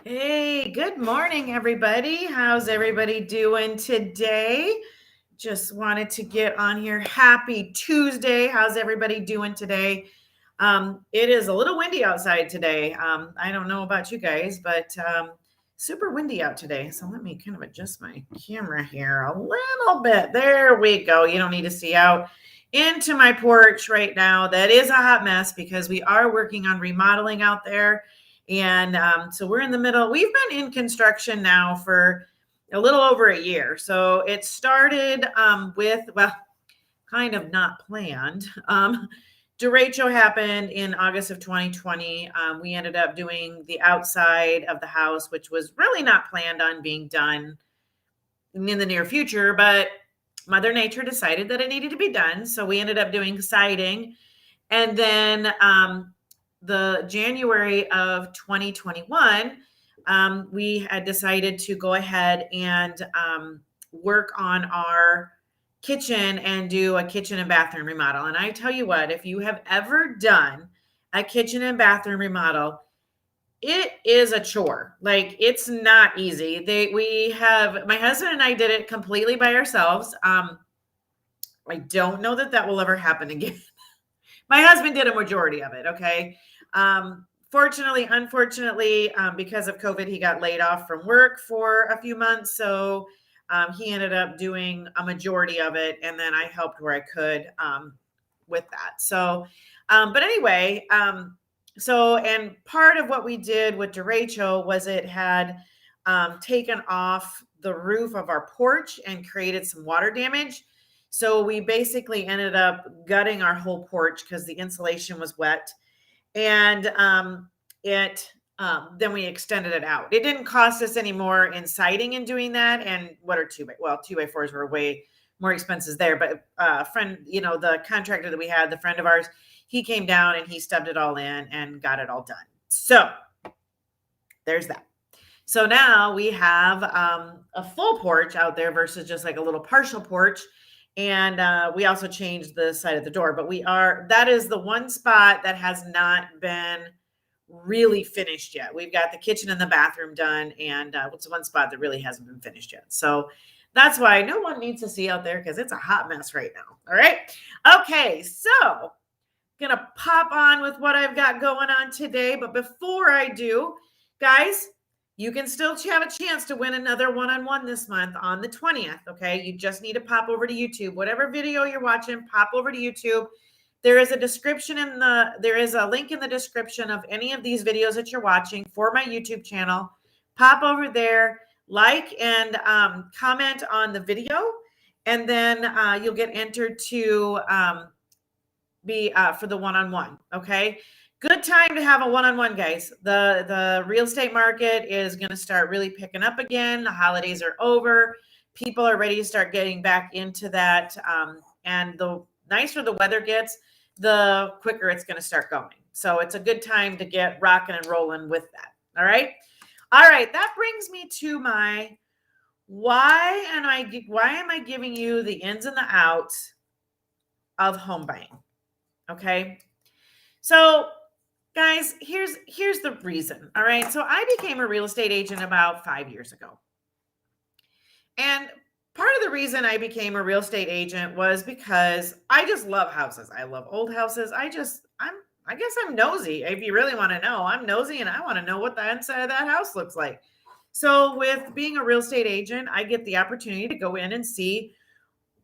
Hey, good morning, everybody. How's everybody doing today? Just wanted to get on here. Happy Tuesday. How's everybody doing today? It is a little windy outside today. I don't know about you guys, but super windy out today. So let me kind of adjust my camera here a little bit. There we go. You don't need to see out into my porch right now. That is a hot mess because we are working on remodeling out there. And so we're in the middle. We've been in construction now for a little over a year. So it started well, kind of not planned. Derecho happened in August of 2020. We ended up doing the outside of the house, which was really not planned on being done in the near future, but Mother Nature decided that it needed to be done. So we ended up doing siding. And then the January of 2021, we had decided to go ahead and work on our kitchen and do a kitchen and bathroom remodel. And I tell you what, if you have ever done a kitchen and bathroom remodel, it is a chore. Like, it's not easy. My husband and I did it completely by ourselves. I don't know that will ever happen again. My husband did a majority of it. Okay. Fortunately, unfortunately, because of COVID, he got laid off from work for a few months. So he ended up doing a majority of it. And then I helped where I could with that. So, but anyway, and part of what we did with derecho was it had taken off the roof of our porch and created some water damage. So we basically ended up gutting our whole porch because the insulation was wet. And then we extended it out. It didn't cost us any more in siding in doing that. And what are 2x4s were way more expenses there. But friend, the contractor that we had, the friend of ours, he came down and he stubbed it all in and got it all done. So there's that. So now we have a full porch out there versus just like a little partial porch. And we also changed the side of the door, but that is the one spot that has not been really finished yet. We've got the kitchen and the bathroom done, and it's one spot that really hasn't been finished yet. So that's why no one needs to see out there because it's a hot mess right now. All right. Okay. So gonna pop on with what I've got going on today. But before I do, guys, you can still have a chance to win another one-on-one this month on the 20th. Okay. You just need to pop over to YouTube. Whatever video you're watching, pop over to YouTube. There is a link in the description of any of these videos that you're watching for my YouTube channel. Pop over there, like and comment on the video, and then you'll get entered to be for the one-on-one. Okay. Good time to have a one-on-one, guys. The real estate market is going to start really picking up again. The holidays are over. People are ready to start getting back into that. And the nicer the weather gets, the quicker it's going to start going. So it's a good time to get rocking and rolling with that. All right. All right. That brings me to my why am I giving you the ins and the outs of home buying? Okay. So guys, here's the reason. All right. So I became a real estate agent about 5 years ago. And part of the reason I became a real estate agent was because I just love houses. I love old houses. I guess I'm nosy. If you really want to know, I'm nosy and I want to know what the inside of that house looks like. So with being a real estate agent, I get the opportunity to go in and see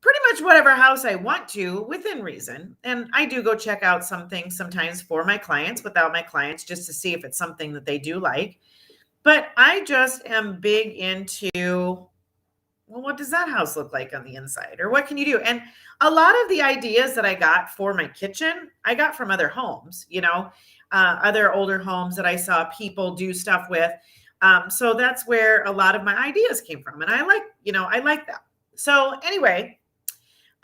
pretty much whatever house I want to within reason. And I do go check out some things sometimes for my clients without my clients just to see if it's something that they do like. But I just am big into, well, what does that house look like on the inside? Or what can you do? And a lot of the ideas that I got for my kitchen, I got from other homes, other older homes that I saw people do stuff with. So that's where a lot of my ideas came from. And I like that. So anyway,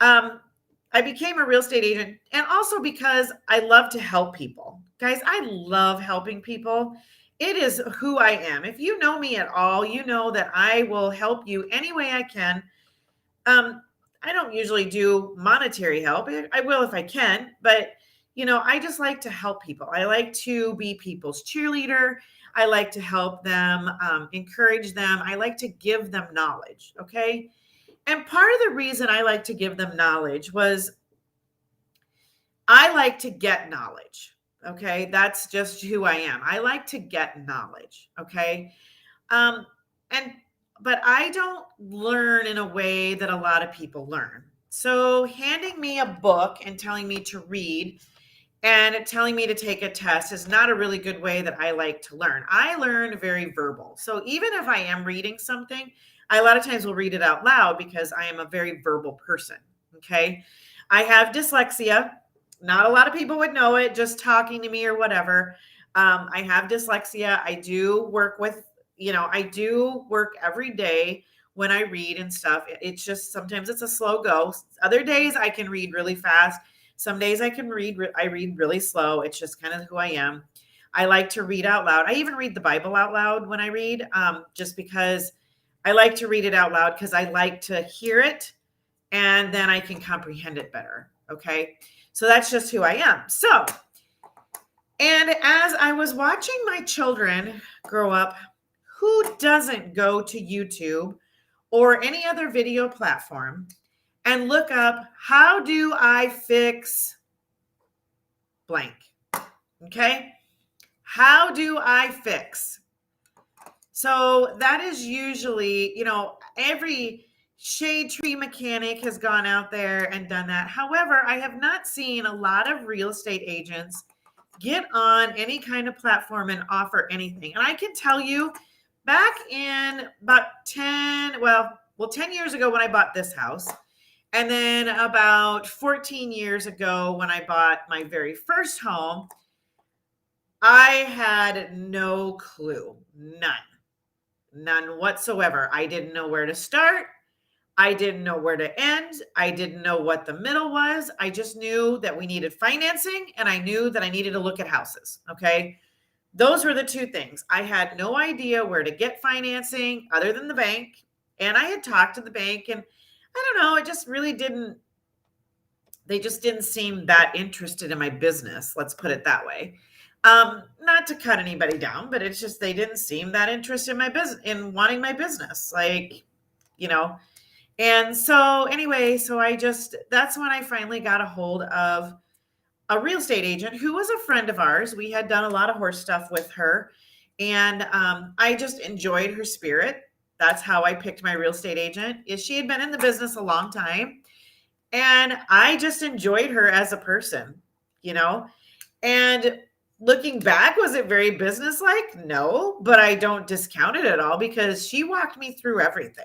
I became a real estate agent, and also because I love to help people. Guys, I love helping people. It is who I am. If you know me at all, you know that I will help you any way I can. I don't usually do monetary help. I will if I can, but I just like to help people. I like to be people's cheerleader. I like to help them, encourage them. I like to give them knowledge. Okay. And part of the reason I like to give them knowledge was I like to get knowledge. Okay. That's just who I am. I like to get knowledge. Okay. Um, and, but I don't learn in a way that a lot of people learn. So handing me a book and telling me to read and telling me to take a test is not a really good way that I like to learn. I learn very verbal. So even if I am reading something, I a lot of times will read it out loud because I am a very verbal person. Okay. I have dyslexia. Not a lot of people would know it just talking to me or whatever. I have dyslexia. I do work with, I do work every day when I read and stuff. It's just sometimes it's a slow go. Other days I can read really fast. Some days I read really slow. It's just kind of who I am. I like to read out loud. I even read the Bible out loud when I read, just because I like to read it out loud because I like to hear it and then I can comprehend it better. Okay. So that's just who I am. So, and as I was watching my children grow up, who doesn't go to YouTube or any other video platform and look up, how do I fix blank? Okay. How do I fix? So that is usually, every shade tree mechanic has gone out there and done that. However, I have not seen a lot of real estate agents get on any kind of platform and offer anything. And I can tell you, back in about 10 years ago when I bought this house, and then about 14 years ago when I bought my very first home, I had no clue. None whatsoever. I didn't know where to start. I didn't know where to end. I didn't know what the middle was. I just knew that we needed financing and I knew that I needed to look at houses. Okay. Those were the two things. I had no idea where to get financing other than the bank. And I had talked to the bank and I don't know, it just really they just didn't seem that interested in my business. Let's put it that way. Not to cut anybody down, but it's just, they didn't seem that interested in my business, in wanting my business. And so anyway, that's when I finally got a hold of a real estate agent who was a friend of ours. We had done a lot of horse stuff with her. And I just enjoyed her spirit. That's how I picked my real estate agent. Is she had been in the business a long time. And I just enjoyed her as a person, and looking back, was it very businesslike? No, but I don't discount it at all because she walked me through everything.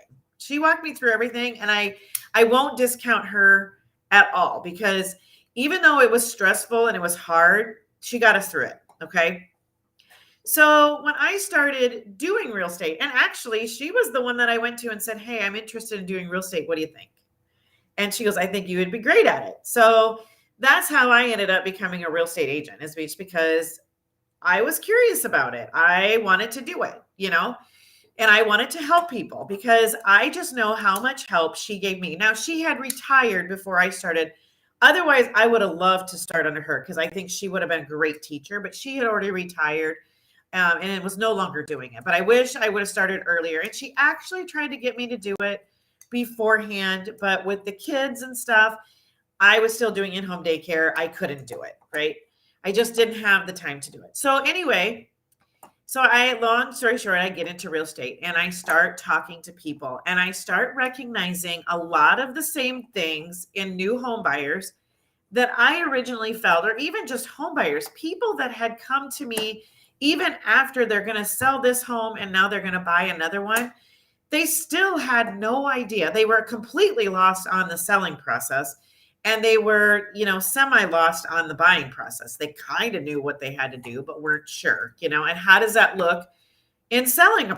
And I won't discount her at all because even though it was stressful and it was hard, she got us through it. Okay. So when I started doing real estate, and actually she was the one that I went to and said, "Hey, I'm interested in doing real estate. What do you think?" And she goes, "I think you would be great at it." So that's how I ended up becoming a real estate agent, is because I was curious about it. I wanted to do it, and I wanted to help people because I just know how much help she gave me. Now, she had retired before I started. Otherwise, I would have loved to start under her because I think she would have been a great teacher, but she had already retired and it was no longer doing it. But I wish I would have started earlier. And she actually tried to get me to do it beforehand, but with the kids and stuff, I was still doing in-home daycare. I couldn't do it, right? I just didn't have the time to do it. So anyway, long story short, I get into real estate and I start talking to people and I start recognizing a lot of the same things in new home buyers that I originally felt, or even just home buyers, people that had come to me even after they're going to sell this home and now they're going to buy another one. They still had no idea. They were completely lost on the selling process and they were, semi-lost on the buying process. They kind of knew what they had to do, but weren't sure, and how does that look in selling a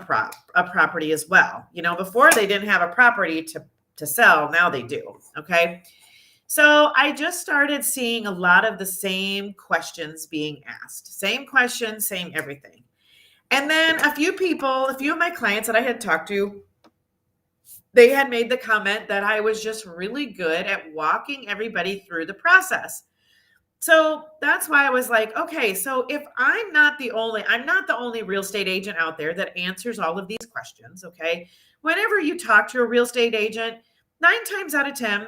property as well? Before they didn't have a property to sell. Now they do. Okay. So I just started seeing a lot of the same questions being asked, same questions, same everything. And then a few of my clients that I had talked to, they had made the comment that I was just really good at walking everybody through the process. So that's why I was like, okay, so if I'm not the only real estate agent out there that answers all of these questions, okay? Whenever you talk to a real estate agent, 9 times out of 10,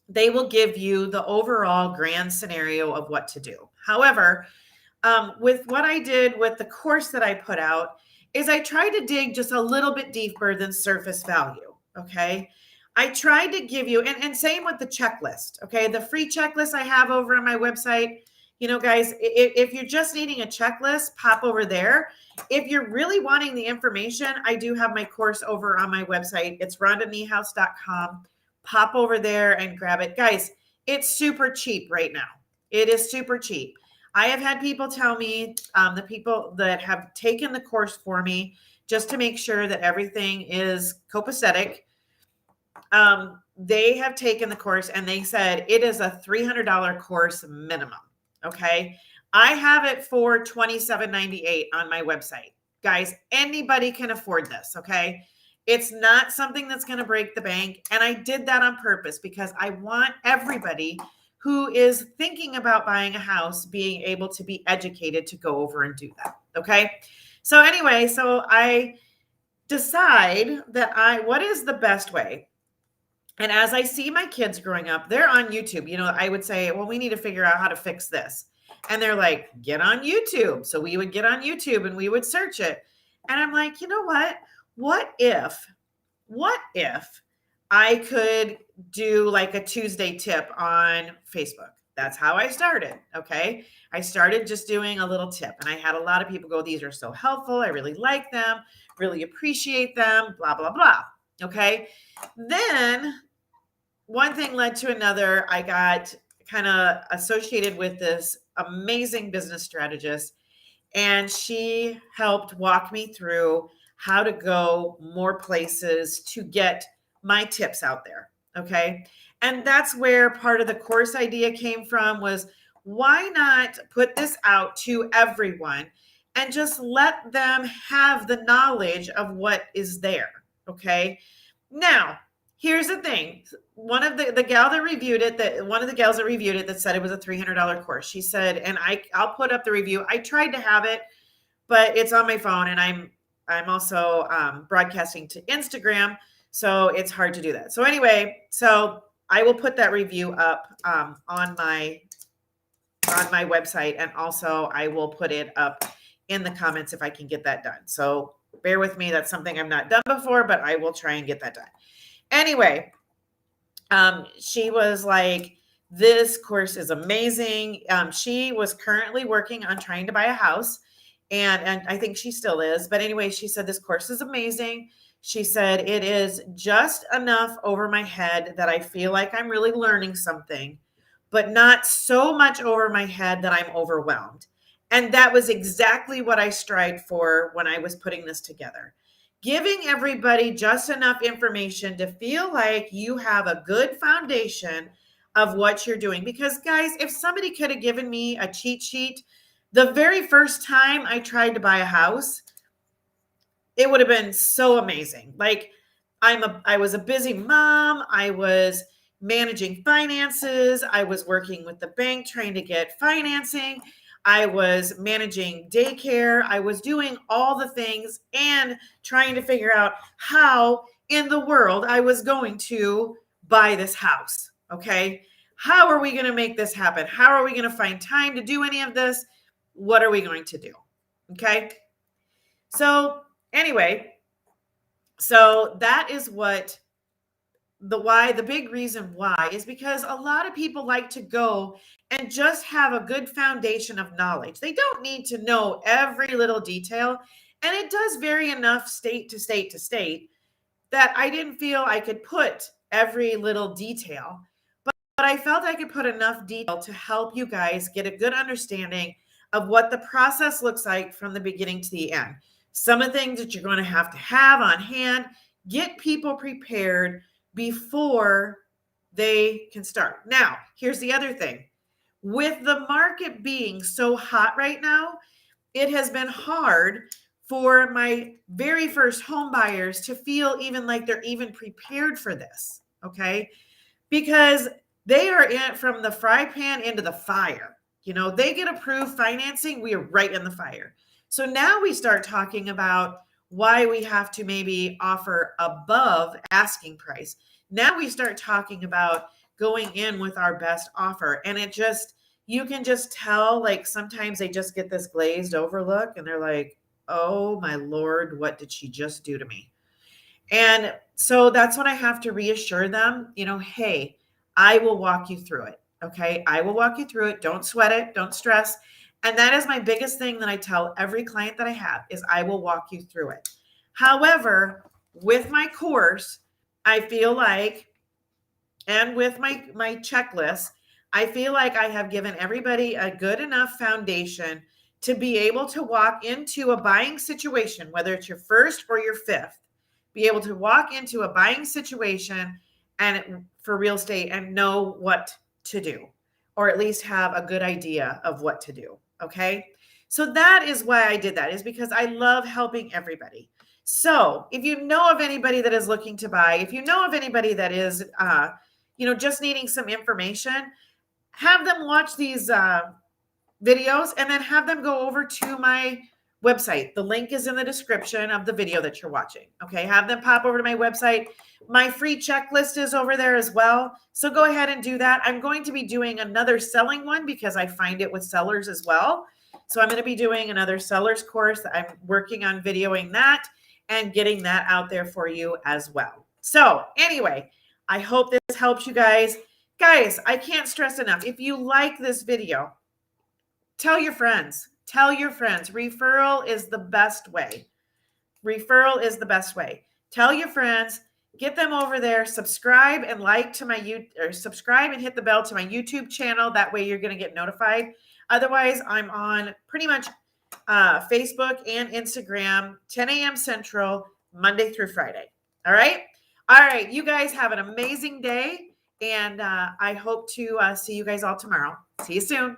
they will give you the overall grand scenario of what to do. However, with what I did with the course that I put out, is I tried to dig just a little bit deeper than surface value. Okay. I tried to give you, and same with the checklist. Okay. The free checklist I have over on my website. Guys, if you're just needing a checklist, pop over there. If you're really wanting the information, I do have my course over on my website. It's rondaniehaus.com. Pop over there and grab it. Guys, it's super cheap right now. It is super cheap. I have had people tell me, the people that have taken the course for me, just to make sure that everything is copacetic, they have taken the course and they said it is a $300 course minimum. Okay. I have it for $27.98 on my website. Guys, anybody can afford this. Okay. It's not something that's going to break the bank. And I did that on purpose because I want everybody who is thinking about buying a house being able to be educated to go over and do that. Okay. So anyway, so I decide that what is the best way? And as I see my kids growing up, they're on YouTube. I would say, well, we need to figure out how to fix this. And they're like, get on YouTube. So we would get on YouTube and we would search it. And I'm like, you know what? What if I could do like a Tuesday tip on Facebook? That's how I started. Okay. I started just doing a little tip and I had a lot of people go, these are so helpful. I really like them, really appreciate them, blah, blah, blah. Okay. Then one thing led to another. I got kind of associated with this amazing business strategist, and she helped walk me through how to go more places to get my tips out there. Okay. And that's where part of the course idea came from, was why not put this out to everyone and just let them have the knowledge of what is there. Okay. Now, here's the thing. One of the gals that reviewed it that said it was a $300 course. She said, and I'll put up the review. I tried to have it, but it's on my phone and I'm also broadcasting to Instagram, so it's hard to do that. So anyway, so I will put that review up on my website, and also I will put it up in the comments if I can get that done. So bear with me. That's something I've not done before, but I will try and get that done. Anyway, she was like, this course is amazing. She was currently working on trying to buy a house, and I think she still is. But anyway, she said, this course is amazing. She said, it is just enough over my head that I feel like I'm really learning something, but not so much over my head that I'm overwhelmed. And that was exactly what I strived for when I was putting this together. Giving everybody just enough information to feel like you have a good foundation of what you're doing. Because guys, if somebody could have given me a cheat sheet the very first time I tried to buy a house, it would have been so amazing. Like I was a busy mom. I was managing finances. I was working with the bank trying to get financing. I was managing daycare. I was doing all the things and trying to figure out how in the world I was going to buy this house. Okay. How are we going to make this happen? How are we going to find time to do any of this? What are we going to do? Okay. So anyway, so that is what the big reason why is because a lot of people like to go and just have a good foundation of knowledge. They don't need to know every little detail. And it does vary enough state to state to state that I didn't feel I could put every little detail, but I felt I could put enough detail to help you guys get a good understanding of what the process looks like from the beginning to the end. Some of the things that you're going to have on hand, get people prepared before they can start. Now, here's the other thing. With the market being so hot right now, it has been hard for my very first home buyers to feel even like they're even prepared for this, okay? Because They are in from the fry pan into the fire. They get approved financing, we are right in the fire. So now we start talking about why we have to maybe offer above asking price. Now we start talking about going in with our best offer. And you can just tell, like, sometimes they just get this glazed over look and they're like, oh my Lord, what did she just do to me? And so that's when I have to reassure them, hey, I will walk you through it. Okay. I will walk you through it. Don't sweat it. Don't stress. And that is my biggest thing that I tell every client that I have is I will walk you through it. However, with my course, I feel like, and with my checklist, I feel like I have given everybody a good enough foundation to be able to walk into a buying situation, whether it's your first or your fifth, be able to walk into a buying situation and for real estate and know what to do, or at least have a good idea of what to do. Okay. So that is why I did that, is because I love helping everybody. So if you know of anybody that is looking to buy, if you know of anybody that is, just needing some information, have them watch these videos and then have them go over to my website. The link is in the description of the video that you're watching. Okay. Have them pop over to my website. My free checklist is over there as well. So go ahead and do that. I'm going to be doing another selling one because I find it with sellers as well. So I'm going to be doing another seller's course. I'm working on videoing that and getting that out there for you as well. So anyway, I hope this helps you guys. Guys, I can't stress enough. If you like this video, tell your friends. Tell your friends. Referral is the best way. Referral is the best way. Tell your friends, get them over there, subscribe and like to my subscribe and hit the bell to my YouTube channel. That way you're going to get notified. Otherwise, I'm on pretty much Facebook and Instagram, 10 a.m. Central, Monday through Friday. All right. All right. You guys have an amazing day. And I hope to see you guys all tomorrow. See you soon.